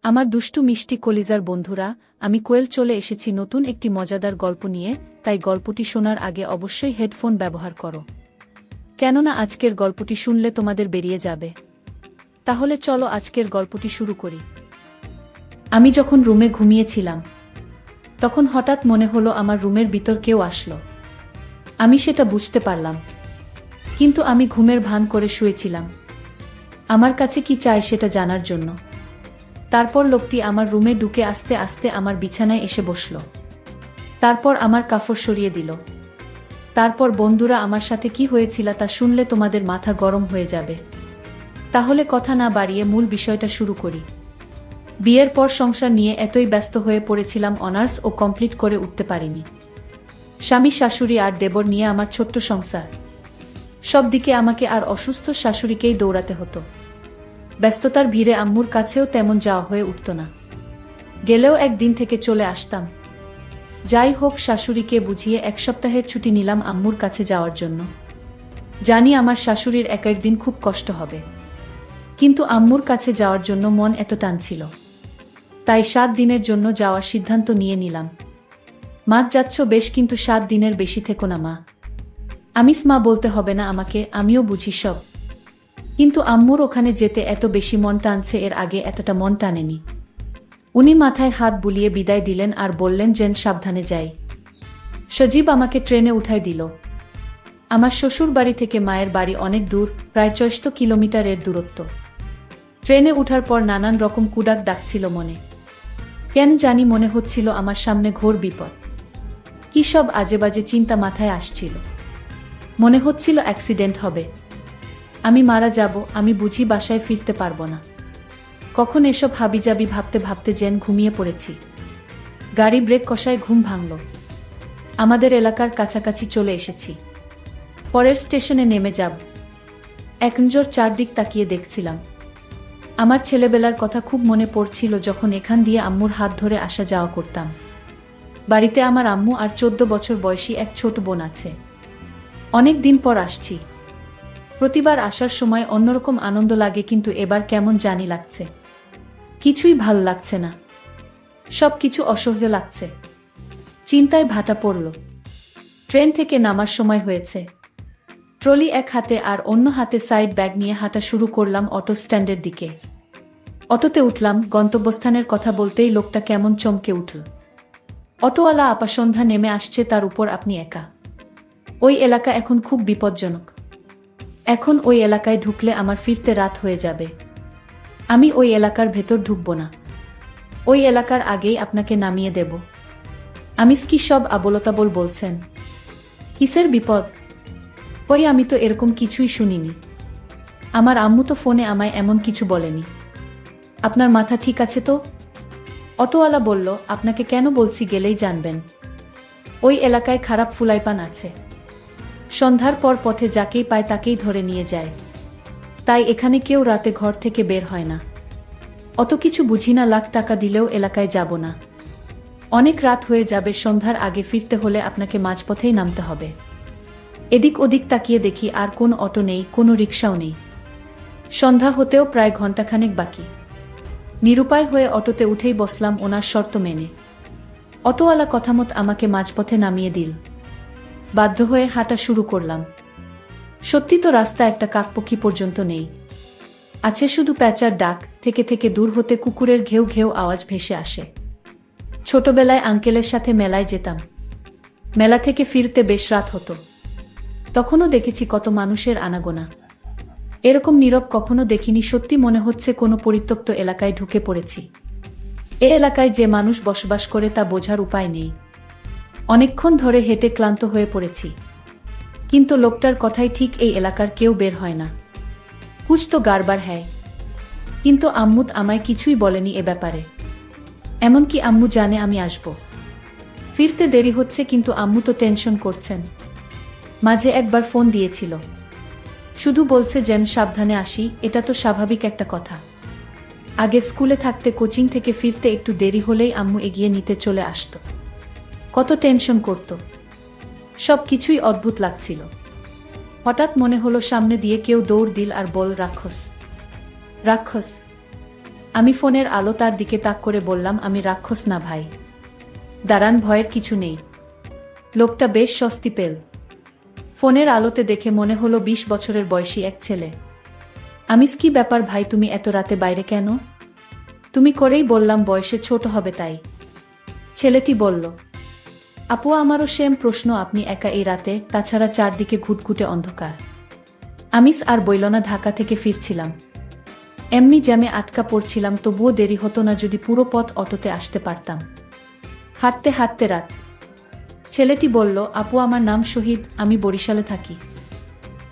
আমার দুষ্টু মিষ্টি কলিজার বন্ধুরা, আমি কোয়েল চলে এসেছি নতুন একটি মজাদার গল্প নিয়ে, তাই গল্পটি শোনার আগে অবশ্যই হেডফোন ব্যবহার করো। কেননা আজকের গল্পটি শুনলে তোমাদের বেরিয়ে যাবে। তাহলে চলো আজকের গল্পটি শুরু করি। আমি যখন রুমে ঘুমিয়েছিলাম, তখন হঠাৎ মনে হলো আমার রুমের ভিতর কেউ আসলো। আমি সেটা বুঝতে পারলাম, কিন্তু আমি ঘুমের ভান করে শুয়েছিলাম, আমার কাছে কি চায় সেটা জানার জন্য। তারপর লোকটি আমার রুমে ঢুকে আস্তে আস্তে আমার বিছানায় এসে বসল। তারপর আমার কাপড় সরিয়ে দিল। তারপর বন্ধুরা, আমার সাথে কি হয়েছিল তা শুনলে তোমাদের মাথা গরম হয়ে যাবে। তাহলে কথা না বাড়িয়ে মূল বিষয়টা শুরু করি। বিয়ের পর সংসার নিয়ে এতই ব্যস্ত হয়ে পড়েছিলাম, অনার্স ও কমপ্লিট করে উঠতে পারিনি। স্বামী, শাশুড়ি আর দেবর নিয়ে আমার ছোট্ট সংসার। সব দিকে আমাকে আর অসুস্থ শাশুড়িকেই দৌড়াতে হতো। ব্যস্ততার ভিড়ে আম্মুর কাছেও তেমন যাওয়া হয়ে উঠত না। গেলেও একদিন থেকে চলে আসতাম। যাই হোক, শাশুড়িকে বুঝিয়ে এক সপ্তাহের ছুটি নিলাম আম্মুর কাছে যাওয়ার জন্য। জানি আমার শাশুড়ির এক একদিন খুব কষ্ট হবে, কিন্তু আম্মুর কাছে যাওয়ার জন্য মন এত টানছিল, তাই 7 দিনের জন্য যাওয়ার সিদ্ধান্ত নিয়ে নিলাম। মা, যাচ্ছ বেশ, কিন্তু 7 দিনের বেশি থেকো না মা। আমিস মা বলতে হবে না আমাকে, আমিও বুঝি সব। কিন্তু আম্মুর ওখানে যেতে এত বেশি মন টানছে, এর আগে এতটা মন টানেনি। উনি মাথায় হাত বুলিয়ে বিদায় দিলেন আর বললেন যেন সাবধানে যাই। সজীব আমাকে ট্রেনে উঠাই দিল। আমার শ্বশুর বাড়ি থেকে মায়ের বাড়ি অনেক দূর, প্রায় 64 কিলোমিটারের দূরত্ব। ট্রেনে উঠার পর নানান রকম কুডাক ডাকছিল মনে। কেন জানি মনে হচ্ছিল আমার সামনে ঘোর বিপদ। কি সব আজেবাজে চিন্তা মাথায় আসছিল। মনে হচ্ছিল অ্যাক্সিডেন্ট হবে, আমি মারা যাব, আমি বুঝি বাসায় ফিরতে পারবো না। কখন এসব হাবিজাবি ভাবতে ভাবতে যেন ঘুমিয়ে পড়েছি। গাড়ি ব্রেক কষায় ঘুম ভাঙল। আমাদের এলাকার কাছাকাছি চলে এসেছি। পরের স্টেশনে নেমে যাব। এক নজর চারদিক তাকিয়ে দেখছিলাম। আমার ছেলেবেলার কথা খুব মনে পড়ছিল, যখন এখান দিয়ে আম্মুর হাত ধরে আসা যাওয়া করতাম। বাড়িতে আমার আম্মু আর 14 বছর বয়সী এক ছোট বোন আছে। অনেক দিন পর আসছি। প্রতিবার আসার সময় অন্যরকম আনন্দ লাগে, কিন্তু এবার কেমন জানি লাগছে। কিছুই ভাল লাগছে না, সব কিছু অসহ্য লাগছে। চিন্তায় ভাটা পড়ল। ট্রেন থেকে নামার সময় হয়েছে। ট্রলি এক হাতে আর অন্য হাতে সাইড ব্যাগ নিয়ে হাঁটা শুরু করলাম অটো স্ট্যান্ডের দিকে। অটোতে উঠলাম। গন্তব্যস্থানের কথা বলতেই লোকটা কেমন চমকে উঠল। অটোওয়ালা আপা, সন্ধ্যা নেমে আসছে, তার উপর আপনি একা। ওই এলাকা এখন খুব বিপজ্জনক। এখন ওই এলাকায় ঢুকলে আমার ফিরতে রাত হয়ে যাবে। আমি ওই এলাকার ভেতর ঢুকব না। ওই এলাকার আগেই আপনাকে নামিয়ে দেব। আমিস কি সব আবোলতাবোল বলছেন? কিসের বিপদ? ওই, আমি তো এরকম কিছুই শুনিনি। আমার আম্মু তো ফোনে আমায় এমন কিছু বলেনি। আপনার মাথা ঠিক আছে তো? অটোওয়ালা বলল, আপনাকে কেন বলছি গেলেই জানবেন। ওই এলাকায় খারাপ ফুলাইপান আছে। সন্ধ্যার পর পথে যাকেই পায় তাকেই ধরে নিয়ে যায়। তাই এখানে কেউ রাতে ঘর থেকে বের হয় না। অত কিছু বুঝি না, লাখ টাকা দিলেও এলাকায় যাব না। অনেক রাত হয়ে যাবে, সন্ধ্যার আগে ফিরতে হলে আপনাকে মাঝপথেই নামতে হবে। এদিক ওদিক তাকিয়ে দেখি আর কোন অটো নেই, কোনো রিকশাও নেই। সন্ধ্যা হতেও প্রায় ঘণ্টাখানেক বাকি। নিরুপায় হয়ে অটোতে উঠেই বসলাম ওনার শর্ত মেনে। অটোওয়ালা কথামত আমাকে মাঝপথে নামিয়ে দিল। বাধ্য হয়ে হাঁটা শুরু করলাম। সত্যি তো রাস্তা একটা কাকপক্ষী পর্যন্ত নেই। আছে শুধু প্যাঁচার ডাক, থেকে থেকে দূর হতে কুকুরের ঘেউ ঘেউ আওয়াজ ভেসে আসে। ছোটবেলায় আঙ্কেলের সাথে মেলায় যেতাম। মেলা থেকে ফিরতে বেশ রাত হতো। তখনও দেখেছি কত মানুষের আনাগোনা। এরকম নীরব কখনো দেখিনি। সত্যি মনে হচ্ছে কোনো পরিত্যক্ত এলাকায় ঢুকে পড়েছি। এ এলাকায় যে মানুষ বসবাস করে তা বোঝার উপায় নেই। অনেকক্ষণ ধরে হেঁটে ক্লান্ত হয়ে পড়েছি, কিন্তু লোকটার কথাই ঠিক, এই এলাকার কেউ বের হয় না। কুছ তো গাড়বার হ্যায়। কিন্তু আম্মুত আমায় কিছুই বলেনি এ ব্যাপারে। এমনকি আম্মু জানে আমি আসব। ফিরতে দেরি হচ্ছে, কিন্তু আম্মু তো টেনশন করছেন। মাঝে একবার ফোন দিয়েছিল, শুধু বলছে যেন সাবধানে আসি। এটা তো স্বাভাবিক একটা কথা। আগে স্কুলে থাকতে কোচিং থেকে ফিরতে একটু দেরি হলেই আম্মু এগিয়ে নিতে চলে আসত। কত টেনশন করত। সব কিছুই অদ্ভুত লাগছিল। হঠাৎ মনে হলো সামনে দিয়ে কেউ দৌড় দিল আর বল, রাক্ষস। রাক্ষস। আমি ফোনের আলো তার দিকে তাক করে বললাম, আমি রাক্ষস না ভাই। দাঁড়ান, ভয়ের কিছু নেই। লোকটা বেশ স্বস্তি পেল। ফোনের আলোতে দেখে মনে হলো 20 বছরের বয়সী এক ছেলে। আমিস, কি ব্যাপার ভাই, তুমি এত রাতে বাইরে কেন? তুমি করেই বললাম বয়সে ছোট হবে তাই। ছেলেটি বলল, আপু আমারও সেম প্রশ্ন, আপনি একা এই রাতে, তাছাড়া চারদিকে ঘুটঘুটে অন্ধকার। আমিস আর বইল না, ঢাকা থেকে ফিরছিলাম। এমনি জ্যামে আটকা পড়ছিলাম, তবুও দেরি হতো না যদি পুরো পথ অটোতে আসতে পারতাম। হাঁটতে হাঁটতে রাত। ছেলেটি বলল, আপু আমার নাম শহীদ, আমি বরিশালে থাকি।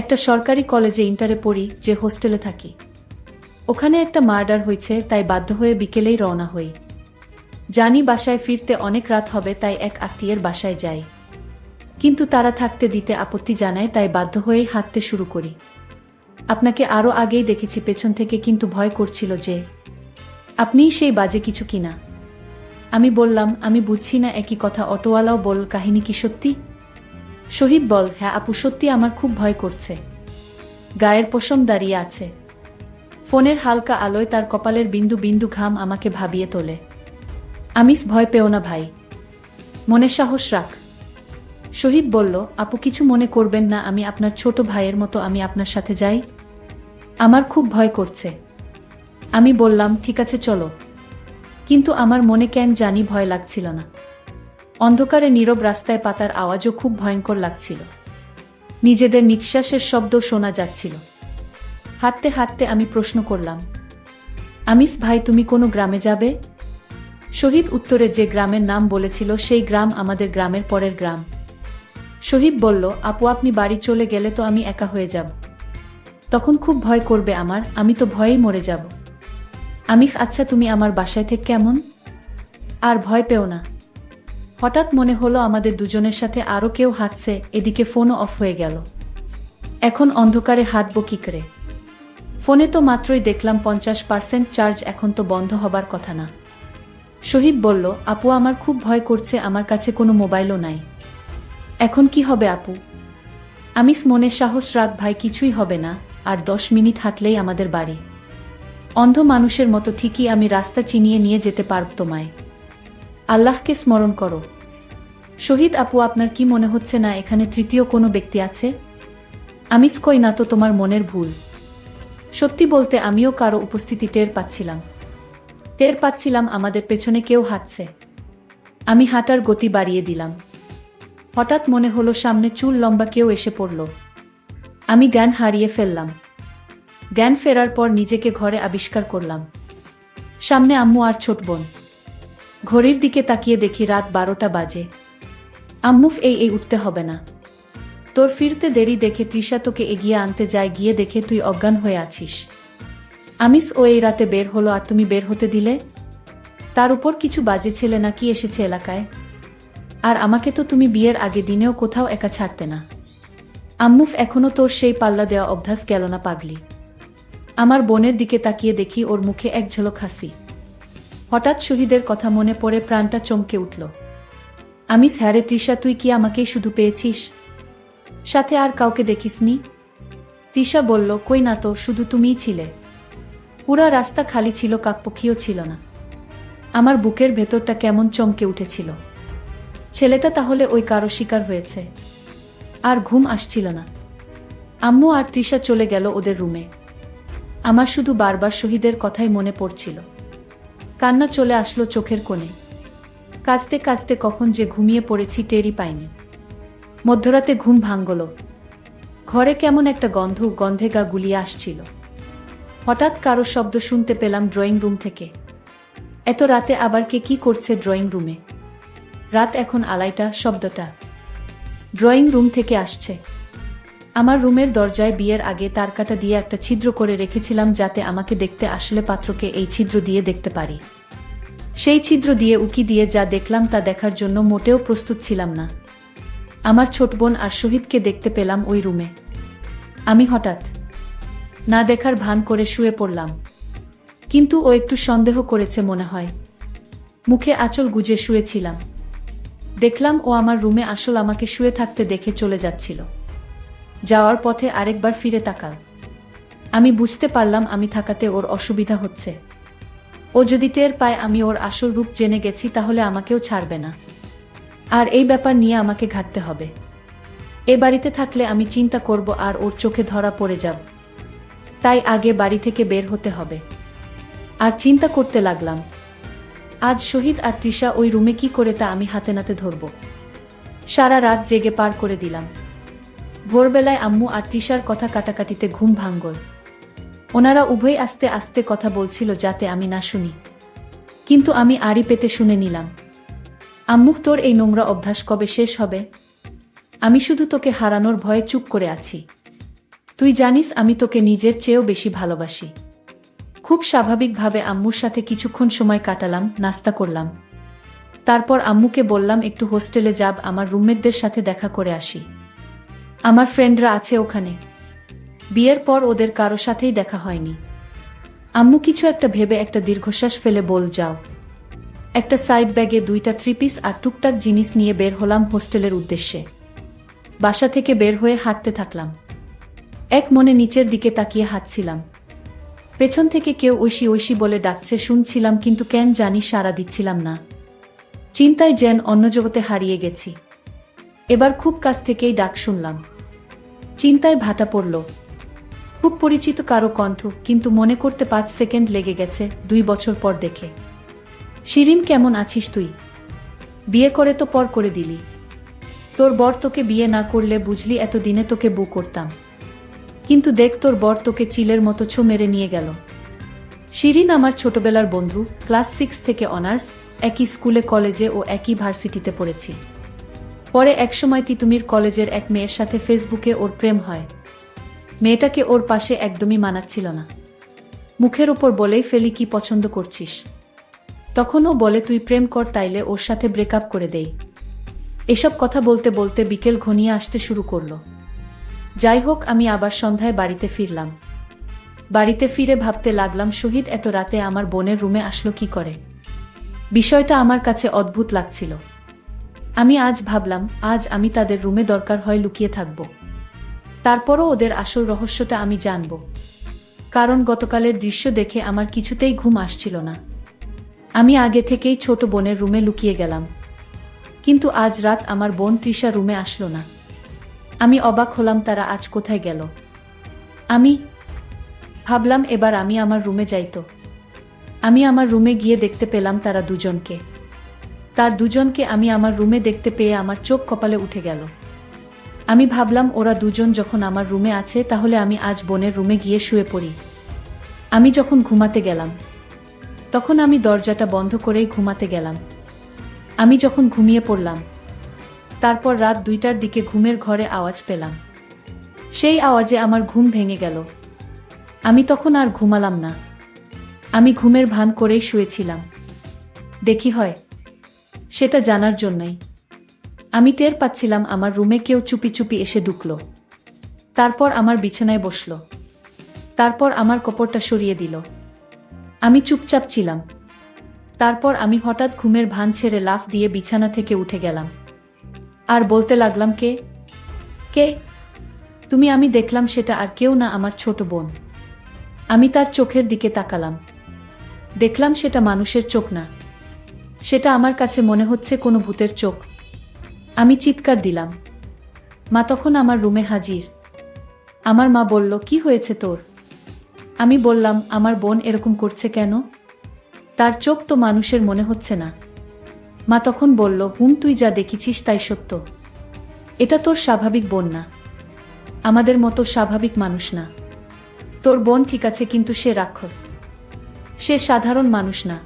একটা সরকারি কলেজে ইন্টারে পড়ি, যে হোস্টেলে থাকি। ওখানে একটা মার্ডার হয়েছে, তাই বাধ্য হয়ে বিকেলেই রওনা হই। জানি বাসায় ফিরতে অনেক রাত হবে, তাই এক আত্মীয়ের বাসায় যাই। কিন্তু তারা থাকতে দিতে আপত্তি জানায়, তাই বাধ্য হয়েই হাঁটতে শুরু করি। আপনাকে আরও আগেই দেখেছি পেছন থেকে, কিন্তু ভয় করছিল যে আপনিই সেই বাজে কিছু কিনা। আমি বললাম, আমি বুঝছি না একই কথা। অটোওয়ালাও বল, কাহিনী কি সত্যি? শহীদ বল, হ্যাঁ আপু সত্যি, আমার খুব ভয় করছে। গায়ের পশম দাঁড়িয়ে আছে। ফোনের হালকা আলোয় তার কপালের বিন্দু বিন্দু ঘাম আমাকে ভাবিয়ে তোলে। আমিস, ভয় পেও না ভাই, মনে সাহস রাখ। শহীদ বলল, আপু কিছু মনে করবেন না, আমি আপনার ছোট ভাইয়ের মতো, আমি আপনার সাথে যাই। আমার খুব ভয় করছে। আমি বললাম, ঠিক আছে চলো। কিন্তু আমার মনে কেন জানি ভয় লাগছিল না। অন্ধকারে নীরব রাস্তায় পাতার আওয়াজও খুব ভয়ঙ্কর লাগছিল। নিজেদের নিঃশ্বাসের শব্দ শোনা যাচ্ছিল। হাঁটতে হাঁটতে আমি প্রশ্ন করলাম, আমিস ভাই তুমি কোনো গ্রামে যাবে? শহীদ উত্তরে যে গ্রামের নাম বলেছিল সেই গ্রাম আমাদের গ্রামের পরের গ্রাম। শহীদ বলল, আপু আপনি বাড়ি চলে গেলে তো আমি একা হয়ে যাব। তখন খুব ভয় করবে আমার, আমি তো ভয়েই মরে যাব। আমিস, আচ্ছা তুমি আমার বাসায় থেকে কেমন? আর ভয় পেও না। হঠাৎ মনে হলো আমাদের দুজনের সাথে আরও কেউ হাঁটছে, এদিকে ফোনও অফ হয়ে গেল। এখন অন্ধকারে হাঁটবো কি করে? ফোনে তো মাত্রই দেখলাম 50% চার্জ, এখন তো বন্ধ হবার কথা না। শহীদ বলল, আপু আমার খুব ভয় করছে, আমার কাছে কোনো মোবাইলও নাই। এখন কি হবে আপু? আমিস, মনে সাহস রাখ ভাই, কিছুই হবে না, আর 10 মিনিট হাঁটলেই আমাদের বাড়ি। অন্ধ মানুষের মতো ঠিকই আমি রাস্তা চিনিয়ে নিয়ে যেতে পারব তোমায়। আল্লাহকে স্মরণ করো। শহীদ, আপু আপনার কি মনে হচ্ছে না এখানে তৃতীয় কোনো ব্যক্তি আছে? আমিস, কই না তো, তোমার মনের ভুল। সত্যি বলতে আমিও কারো উপস্থিতি টের পাচ্ছিলাম আমাদের পেছনে কেউ হাঁটছে। আমি হাঁটার গতি বাড়িয়ে দিলাম। হঠাৎ মনে হলো সামনে চুল লম্বা কেউ এসে পড়ল। আমি জ্ঞান হারিয়ে ফেললাম। জ্ঞান ফেরার পর নিজেকে ঘরে আবিষ্কার করলাম। সামনে আম্মু আর ছোট বোন। ঘড়ির দিকে তাকিয়ে দেখি রাত 12টা বাজে। আম্মু, এই উঠতে হবে না, তোর ফিরতে দেরি দেখে তৃষা তোকে এগিয়ে আনতে যায়, গিয়ে দেখে তুই অজ্ঞান হয়ে আছিস। আমিস, ও এই রাতে বের হলো আর তুমি বের হতে দিলে? তার উপর কিছু বাজে ছেলে নাকি এসেছে এলাকায়। আর আমাকে তো তুমি বিয়ের আগে দিনেও কোথাও একা ছাড়তে না। আম্মু, এখনো তোর সেই পাল্লা দেওয়া অভ্যাস গেল না পাগলি? আমার বোনের দিকে তাকিয়ে দেখি ওর মুখে এক ঝলক হাসি। হঠাৎ শহীদের কথা মনে পড়ে প্রাণটা চমকে উঠল। আমিস, হ্যাঁ রে তৃষা, তুই কি আমাকেই শুধু পেয়েছিস? সাথে আর কাউকে দেখিসনি? তৃষা বলল, কই না তো, শুধু তুমিই ছিলে। পুরা রাস্তা খালি ছিল, কাকপক্ষীও ছিল না। আমার বুকের ভেতরটা কেমন চমকে উঠেছিল। ছেলেটা তাহলে ওই কারো শিকার হয়েছে। আর ঘুম আসছিল না। আম্মু আর তৃষা চলে গেল ওদের রুমে। আমার শুধু বারবার শহীদের কথাই মনে পড়ছিল। কান্না চলে আসলো চোখের কোণে। কাঁদতে কাঁদতে কখন যে ঘুমিয়ে পড়েছি টেরই পাইনি। মধ্যরাতে ঘুম ভাঙল। ঘরে কেমন একটা গন্ধে গা গুলিয়ে আসছিল। হঠাৎ কারো শব্দ শুনতে পেলাম ড্রয়িং রুম থেকে। এত রাতে আবার কে কি করছে ড্রয়িং রুমে? রাত এখন 2:30, শব্দটা ড্রয়িং রুম থেকে আসছে। আমার রুমের দরজায় বিয়ের আগে তারকাটা দিয়ে একটা ছিদ্র করে রেখেছিলাম, যাতে আমাকে দেখতে আসলে পাত্রকে এই ছিদ্র দিয়ে দেখতে পারি। সেই ছিদ্র দিয়ে উকি দিয়ে যা দেখলাম তা দেখার জন্য মোটেও প্রস্তুত ছিলাম না। আমার ছোট বোন আর শহীদকে দেখতে পেলাম ওই রুমে। আমি হঠাৎ না দেখার ভান করে শুয়ে পড়লাম। কিন্তু ও একটু সন্দেহ করেছে মনে হয়। মুখে আঁচল গুজে শুয়েছিলাম। দেখলাম ও আমার রুমে আসল আমাকে শুয়ে থাকতে দেখে চলে যাচ্ছিল। যাওয়ার পথে আরেকবার ফিরে তাকাল। আমি বুঝতে পারলাম আমি থাকাতে ওর অসুবিধা হচ্ছে। ও যদি টের পায় আমি ওর আসল রূপ জেনে গেছি তাহলে আমাকেও ছাড়বে না। আর এই ব্যাপার নিয়ে আমাকে ঘাটতে হবে। এ বাড়িতে থাকলে আমি চিন্তা করব আর ওর চোখে ধরা পড়ে যাব। তাই আগে বাড়ি থেকে বের হতে হবে। আর চিন্তা করতে লাগলাম, আজ শহীদ আর তৃষা ওই রুমে কি করে তা আমি হাতে নাতে ধরব। সারা রাত জেগে পার করে দিলাম। ভোরবেলায় আম্মু আর তৃষার কথা কাটাকাটিতে ঘুম ভাঙল। ওনারা উভয় আস্তে আস্তে কথা বলছিল যাতে আমি না শুনি, কিন্তু আমি আড়ি পেতে শুনে নিলাম। আম্মু, তোর এই নোংরা অভ্যাস কবে শেষ হবে? আমি শুধু তোকে হারানোর ভয়ে চুপ করে আছি। তুই জানিস আমি তোকে নিজের চেয়েও বেশি ভালোবাসি। খুব স্বাভাবিকভাবে আম্মুর সাথে কিছুক্ষণ সময় কাটালাম, নাস্তা করলাম। তারপর আম্মুকে বললাম একটু হোস্টেলে যাব, আমার রুমমেটদের সাথে দেখা করে আসি। আমার ফ্রেন্ডরা আছে ওখানে। বিয়ের পর ওদের কারো সাথেই দেখা হয়নি। আম্মু কিছু একটা ভেবে একটা দীর্ঘশ্বাস ফেলে বল, যাও। একটা সাইড ব্যাগে 2টা 3 পিস আর টুকটাক জিনিস নিয়ে বের হলাম হোস্টেলের উদ্দেশ্যে। বাসা থেকে বের হয়ে হাঁটতে থাকলাম। এক মনে নিচের দিকে তাকিয়ে হাঁটছিলাম। পেছন থেকে কেউ ঐশী ঐশী বলে ডাকছে শুনছিলাম, কিন্তু কেন জানি সাড়া দিচ্ছিলাম না। চিন্তায় যেন অন্য জগতে হারিয়ে গেছি। এবার খুব কাছ থেকেই ডাক শুনলাম। চিন্তায় ভাটা পড়ল। খুব পরিচিত কারো কণ্ঠ, কিন্তু মনে করতে 5 সেকেন্ড লেগে গেছে, 2 বছর পর দেখে। শিরিন, কেমন আছিস তুই? বিয়ে করে তো পর করে দিলি। তোর বর তোকে বিয়ে না করলে বুঝলি এতদিনে তোকে বউ করতাম। কিন্তু দেখ, তোর বর তোকে চিলের মতো ছো মেরে নিয়ে গেল। শিরিন আমার ছোটবেলার বন্ধু, ক্লাস 6 থেকে অনার্স, একই স্কুলে কলেজে ও একই ভার্সিটিতে পড়েছি। পরে একসময় তিতুমির কলেজের এক মেয়ের সাথে ফেসবুকে ওর প্রেম হয়। মেয়েটাকে ওর পাশে একদমই মানাচ্ছিল না। মুখের ওপর বলেই ফেলি কি পছন্দ করছিস। তখন ও বলে তুই প্রেম কর, তাইলে ওর সাথে ব্রেকআপ করে দেই। এসব কথা বলতে বলতে বিকেল ঘনিয়ে আসতে শুরু করলো। যাই হোক, আমি আবার সন্ধ্যায় বাড়িতে ফিরলাম। বাড়িতে ফিরে ভাবতে লাগলাম শহীদ এত রাতে আমার বোনের রুমে আসলো কি করে। বিষয়টা আমার কাছে অদ্ভুত লাগছিল। আমি আজ ভাবলাম, আজ আমি তাদের রুমে দরকার হয় লুকিয়ে থাকব। তারপরও ওদের আসল রহস্যটা আমি জানব। কারণ গতকালের দৃশ্য দেখে আমার কিছুতেই ঘুম আসছিল না। আমি আগে থেকেই ছোট বোনের রুমে লুকিয়ে গেলাম। কিন্তু আজ রাত আমার বোন তৃষা রুমে আসলো না। আমি অবাক হলাম, তারা আজ কোথায় গেল। আমি ভাবলাম এবার আমি আমার রুমে যাইতো। আমি আমার রুমে গিয়ে দেখতে পেলাম তারা দুজনকে। তার দুজনকে আমি আমার রুমে দেখতে পেয়ে আমার চোখ কপালে উঠে গেল। আমি ভাবলাম ওরা দুজন যখন আমার রুমে আছে তাহলে আমি আজ বোনের রুমে গিয়ে শুয়ে পড়ি। আমি যখন ঘুমাতে গেলাম তখন আমি দরজাটা বন্ধ করেই ঘুমাতে গেলাম। আমি যখন ঘুমিয়ে পড়লাম তারপর রাত 2টার দিকে ঘুমের ঘরে আওয়াজ পেলাম। সেই আওয়াজে আমার ঘুম ভেঙে গেল। আমি তখন আর ঘুমালাম না। আমি ঘুমের ভান করেই শুয়েছিলাম। দেখি হয় সেটা জানার জন্যই। আমি টের পাচ্ছিলাম আমার রুমে কেউ চুপি চুপি এসে ঢুকলো। তারপর আমার বিছানায় বসলো। তারপর আমার কাপড়টা সরিয়ে দিল। আমি চুপচাপ ছিলাম। তারপর আমি হঠাৎ ঘুমের ভান ছেড়ে লাফ দিয়ে বিছানা থেকে উঠে গেলাম। আর বলতে লাগলাম, কে কে তুমি? আমি দেখলাম সেটা আর কেউ না, আমার ছোট বোন। আমি তার চোখের দিকে তাকালাম। দেখলাম সেটা মানুষের চোখ না। সেটা আমার কাছে মনে হচ্ছে কোনো ভূতের চোখ। আমি চিৎকার দিলাম। মা তখন আমার রুমে হাজির। আমার মা বলল, কি হয়েছে তোর? আমি বললাম, আমার বোন এরকম করছে কেন? তার চোখ তো মানুষের মনে হচ্ছে না। মা তখন বলল, তুই যা দেখেছিস তাই সত্য। এটা তোর স্বাভাবিক বোন না। আমাদের মতো স্বাভাবিক মানুষ না। তোর বোন ঠিক আছে, কিন্তু সে রাক্ষস। সে সাধারণ মানুষ না।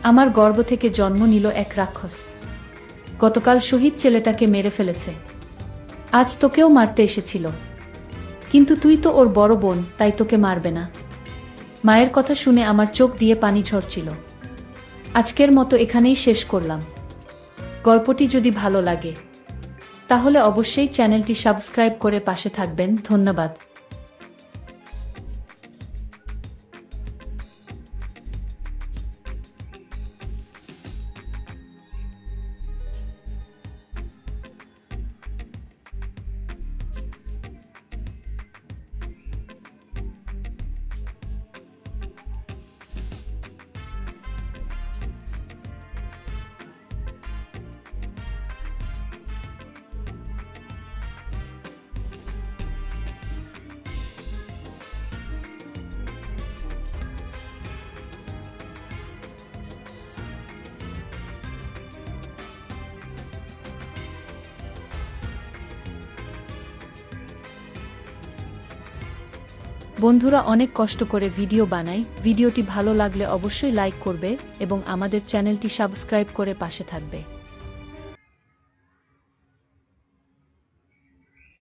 আমার গর্ভ থেকে জন্ম নিল এক রাক্ষস। গতকাল শহীদ ছেলেটাকে মেরে ফেলেছে। আজ তোকেও মারতে এসেছিল। কিন্তু তুই তো ওর বড় বোন, তাই তোকে মারবে না। মায়ের কথা শুনে আমার চোখ দিয়ে পানি ঝরছিল। আজকের মতো এখানেই শেষ করলাম। গল্পটি যদি ভালো লাগে তাহলে অবশ্যই চ্যানেলটি সাবস্ক্রাইব করে পাশে থাকবেন। ধন্যবাদ। বন্ধুরা অনেক কষ্ট করে ভিডিও বানাই, ভিডিওটি ভালো লাগলে অবশ্যই লাইক করবে এবং আমাদের চ্যানেলটি সাবস্ক্রাইব করে পাশে থাকবে।